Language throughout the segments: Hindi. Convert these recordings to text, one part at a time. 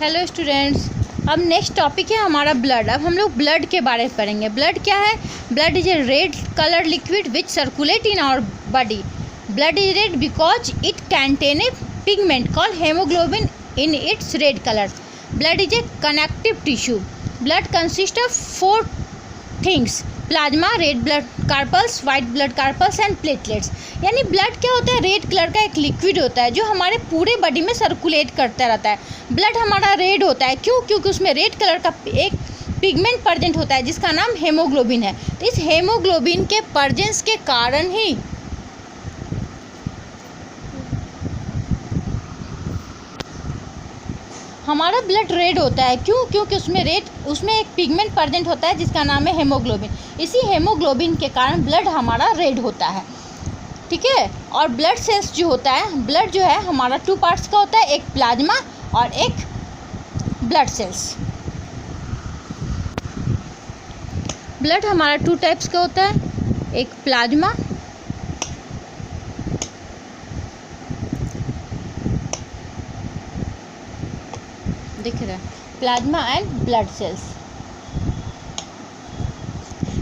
हेलो स्टूडेंट्स, अब नेक्स्ट टॉपिक है हमारा ब्लड। अब हम लोग ब्लड के बारे में पढ़ेंगे। ब्लड क्या है? Blood is a red colour liquid which circulate in our body. Blood is red because it contain a pigment called haemoglobin in its red colour. Blood is a connective tissue. Blood consist of 4 things: plasma, red blood corpuscles, white blood corpuscles and platelets. यानी ब्लड क्या होता है? रेड कलर का एक लिक्विड होता है जो हमारे पूरे बॉडी में सर्कुलेट करता रहता है। ब्लड हमारा रेड होता है क्यों? क्योंकि उसमें रेड कलर का एक पिगमेंट प्रेजेंट होता है जिसका नाम हेमोग्लोबिन है। तो इस हेमोग्लोबिन के प्रेजेंस के कारण ही हमारा ब्लड रेड होता है। क्यों? क्योंकि उसमें एक पिगमेंट प्रेजेंट होता है जिसका नाम है हेमोग्लोबिन। इसी हेमोग्लोबिन के कारण ब्लड हमारा रेड होता है, ठीक है। और ब्लड सेल्स जो होता है, ब्लड जो है हमारा 2 पार्ट्स का होता है, एक प्लाज्मा और एक ब्लड सेल्स। ब्लड हमारा 2 टाइप्स का होता है, एक प्लाज्मा दिख रहा है, प्लाज्मा एंड ब्लड सेल्स,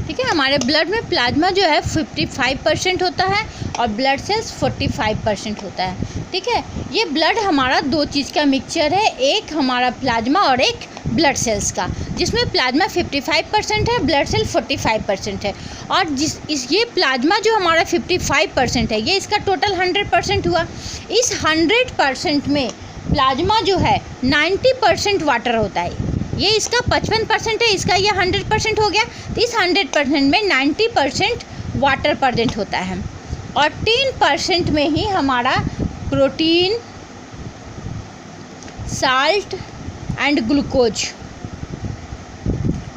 ठीक है। हमारे ब्लड में प्लाज्मा जो है 55% होता है और ब्लड सेल्स 45% होता है, ठीक है। ये ब्लड हमारा 2 चीज़ का मिक्सचर है, एक हमारा प्लाज्मा और एक ब्लड सेल्स का, जिसमें प्लाज्मा 55% है, ब्लड सेल 45% है। और ये प्लाज्मा जो हमारा 55% है, ये इसका टोटल 100% हुआ। इस 100% में प्लाज्मा जो है 90% वाटर होता है। ये इसका 55% है, इसका ये 100% हो गया। तो इस 100% में 90% वाटर प्रेजेंट होता है और 10% में ही हमारा प्रोटीन, साल्ट एंड ग्लूकोज,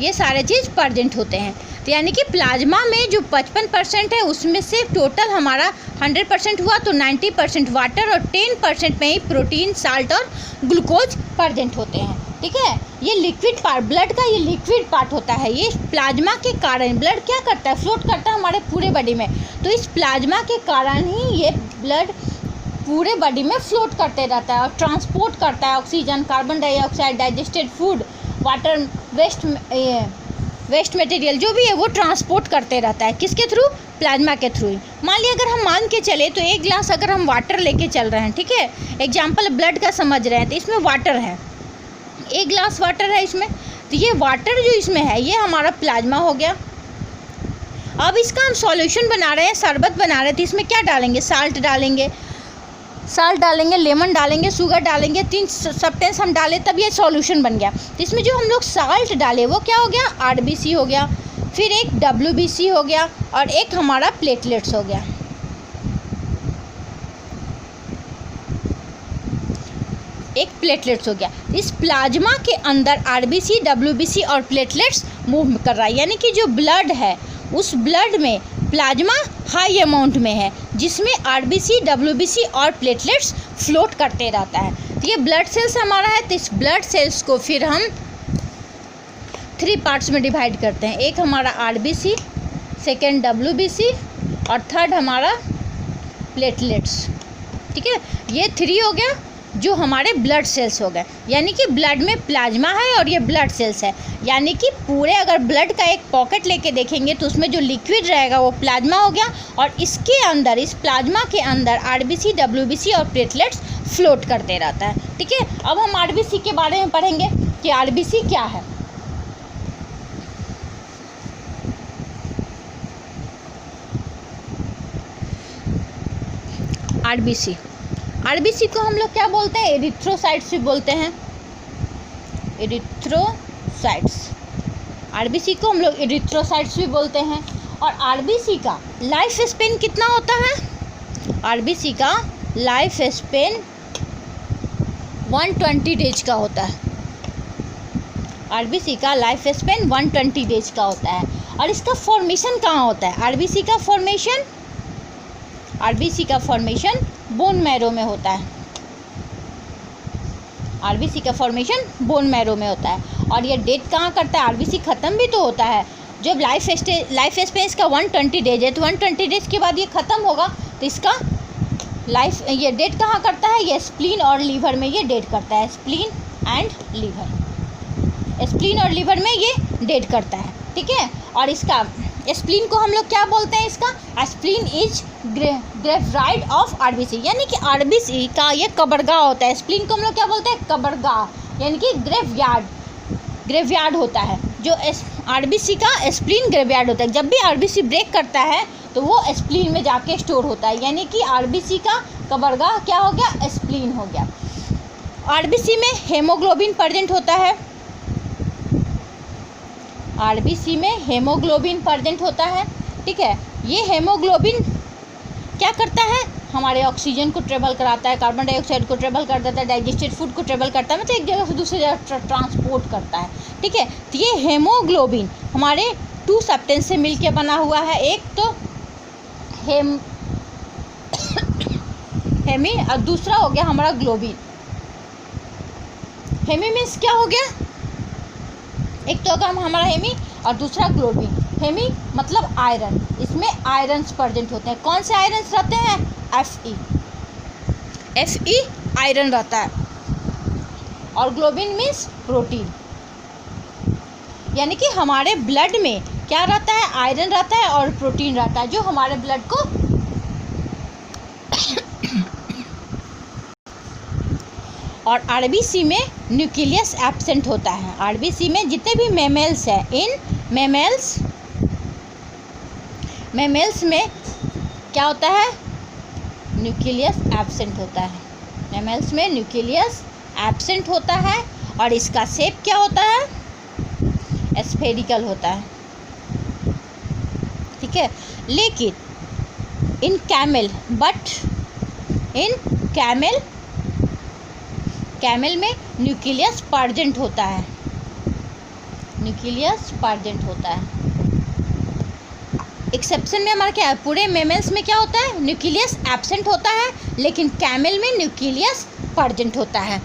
ये सारे चीज़ प्रेजेंट होते हैं। तो यानी कि प्लाज्मा में जो 55% है उसमें से टोटल हमारा 100% हुआ, तो 90% वाटर और 10% में ही प्रोटीन, साल्ट और ग्लूकोज प्रेजेंट होते हैं, ठीक है। ये लिक्विड पार्ट, ब्लड का ये लिक्विड पार्ट होता है। ये प्लाज्मा के कारण ब्लड क्या करता है? फ्लोट करता है हमारे पूरे बॉडी में। तो इस प्लाज्मा के कारण ही ये ब्लड पूरे बॉडी में फ्लोट करते रहता है और ट्रांसपोर्ट करता है oxygen, carbon dioxide, digested food, water, waste material जो भी है वो ट्रांसपोर्ट करते रहता है। किसके थ्रू? प्लाज्मा के थ्रू ही। मान लिया अगर हम मान के चले तो 1 ग्लास अगर हम वाटर लेके चल रहे हैं, ठीक है, एग्जाम्पल ब्लड का समझ रहे हैं, तो इसमें वाटर है, 1 ग्लास वाटर है इसमें। तो ये वाटर जो इसमें है ये हमारा प्लाज्मा हो गया। अब इसका हम सॉल्यूशन बना रहे हैं, शरबत बना रहे हैं, तो इसमें क्या डालेंगे? साल्ट डालेंगे, लेमन डालेंगे, शुगर डालेंगे, 3 सब्सटेंस हम डालें तब ये सॉल्यूशन बन गया। तो इसमें जो हम लोग साल्ट डाले वो क्या हो गया? RBC हो गया, फिर एक WBC हो गया और एक हमारा प्लेटलेट्स हो गया। एक प्लेटलेट्स हो गया। इस प्लाज्मा के अंदर RBC, WBC और प्लेटलेट्स मूव कर रहा है। यानी कि जो ब्लड है उस ब्लड में प्लाज्मा हाई अमाउंट में है जिसमें RBC, WBC और प्लेटलेट्स फ्लोट करते रहता है। तो ये ब्लड सेल्स हमारा है। तो इस ब्लड सेल्स को फिर हम 3 पार्ट्स में डिवाइड करते हैं। एक हमारा RBC, सेकेंड WBC और थर्ड हमारा प्लेटलेट्स, ठीक है। ये 3 हो गया जो हमारे ब्लड सेल्स हो गए। यानी कि ब्लड में प्लाज्मा है और ये ब्लड सेल्स है। यानी कि पूरे अगर ब्लड का एक पॉकेट लेके देखेंगे तो उसमें जो लिक्विड रहेगा वो प्लाज्मा हो गया और इसके अंदर, इस प्लाज्मा के अंदर RBC, WBC और प्लेटलेट्स फ्लोट करते रहता है, ठीक है। अब हम RBC के बारे में पढ़ेंगे कि RBC क्या है। RBC को हम लोग क्या बोलते हैं? एरिथ्रोसाइट्स भी बोलते हैं, एरिथ्रोसाइट्स। RBC को हम लोग एरिथ्रोसाइट्स भी बोलते हैं। और RBC का लाइफ स्पेन कितना होता है? RBC का लाइफ स्पेन 120 डेज का होता है। RBC का लाइफ स्पेन 120 डेज का होता है। और इसका फॉर्मेशन कहाँ होता है? RBC का फॉर्मेशन बोन मैरो में होता है। RBC का फॉर्मेशन बोन मैरो में होता है। और ये डेट कहाँ करता है? RBC ख़त्म भी तो होता है। जब लाइफ स्पेन इसका 120 डेज है तो 120 डेज के बाद ये ख़त्म होगा तो इसका लाइफ ये डेट कहाँ करता है, ये स्प्लीन और लीवर में ये डेट करता है, स्प्लीन एंड लीवर, स्प्लीन और लीवर में ये डेट करता है, ठीक है। और इसका स्प्लीन को हम लोग क्या बोलते हैं, इसका spleen is graveyard of RBC, यानी कि आरबीसी का ये कब्रगाह होता है। स्प्लीन को हम लोग क्या बोलते हैं, कब्रगाह, यानी कि ग्रेवयार्ड होता है। जो आरबीसी का स्प्लीन ग्रेवयार्ड होता है। जब भी आरबीसी ब्रेक करता है तो वो स्प्लीन में जाके स्टोर होता है, यानी कि आरबीसी का कब्रगाह क्या हो गया, स्प्लीन हो गया। आरबीसी में हेमोग्लोबिन प्रेजेंट होता है, आरबीसी में हेमोग्लोबिन प्रेजेंट होता है, ठीक है। ये हेमोग्लोबिन क्या करता है, हमारे ऑक्सीजन को ट्रेवल कराता है, कार्बन डाइऑक्साइड को ट्रेवल कर देता है, डाइजेस्टेड फूड को ट्रेवल करता है, मतलब एक जगह से दूसरी जगह ट्रांसपोर्ट करता है, ठीक है। तो ये हेमोग्लोबिन हमारे 2 सब्सटेंस से मिलके बना हुआ है, एक तो हेमी और दूसरा हो गया हमारा ग्लोबिन। हेमी मीन्स क्या हो गया, एक तो होगा हमारा हेमी और दूसरा ग्लोबिन। हेमी मतलब आयरन, इसमें आयरन्स प्रेजेंट होते हैं। कौन से आयरन्स रहते हैं, Fe आयरन रहता है, और ग्लोबिन मीन्स प्रोटीन। यानी कि हमारे ब्लड में क्या रहता है, आयरन रहता है और प्रोटीन रहता है, जो हमारे ब्लड को और आरबीसी में न्यूक्लियस एब्सेंट होता है। आरबीसी में जितने भी मेमल्स हैं, इन मेमल्स में क्या होता है, न्यूक्लियस एब्सेंट होता है। मेमल्स में न्यूक्लियस एब्सेंट होता है और इसका शेप क्या होता है, स्फेरिकल होता है, ठीक है। लेकिन इन कैमल में न्यूक्लियस प्रेजेंट होता है, न्यूक्लियस प्रेजेंट होता है। एक्सेप्शन में हमारा क्या है, पूरे मेमल्स में क्या होता है, न्यूक्लियस एब्सेंट होता है, लेकिन कैमल में न्यूक्लियस प्रेजेंट होता है।